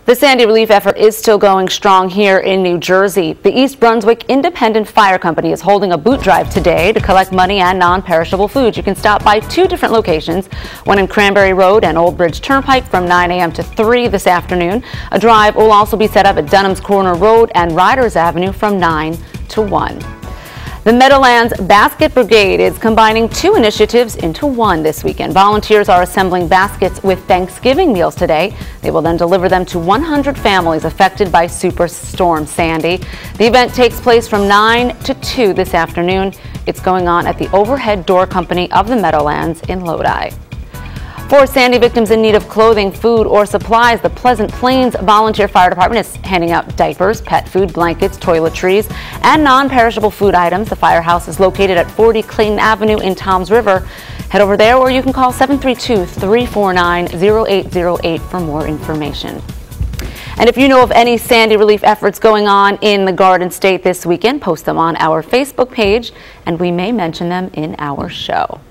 The Sandy relief effort is still going strong here in New Jersey. The East Brunswick Independent Fire Company is holding a boot drive today to collect money and non-perishable foods. You can stop by two different locations, one in Cranberry Road and Old Bridge Turnpike from 9 a.m. to 3 this afternoon. A drive will also be set up at Dunham's Corner Road and Riders Avenue from 9 to 1. The Meadowlands Basket Brigade is combining two initiatives into one this weekend. Volunteers are assembling baskets with Thanksgiving meals today. They will then deliver them to 100 families affected by Superstorm Sandy. The event takes place from 9 to 2 this afternoon. It's going on at the Overhead Door Company of the Meadowlands in Lodi. For Sandy victims in need of clothing, food, or supplies, the Pleasant Plains Volunteer Fire Department is handing out diapers, pet food, blankets, toiletries, and non-perishable food items. The firehouse is located at 40 Clayton Avenue in Toms River. Head over there, or you can call 732-349-0808 for more information. And if you know of any Sandy relief efforts going on in the Garden State this weekend, post them on our Facebook page, and we may mention them in our show.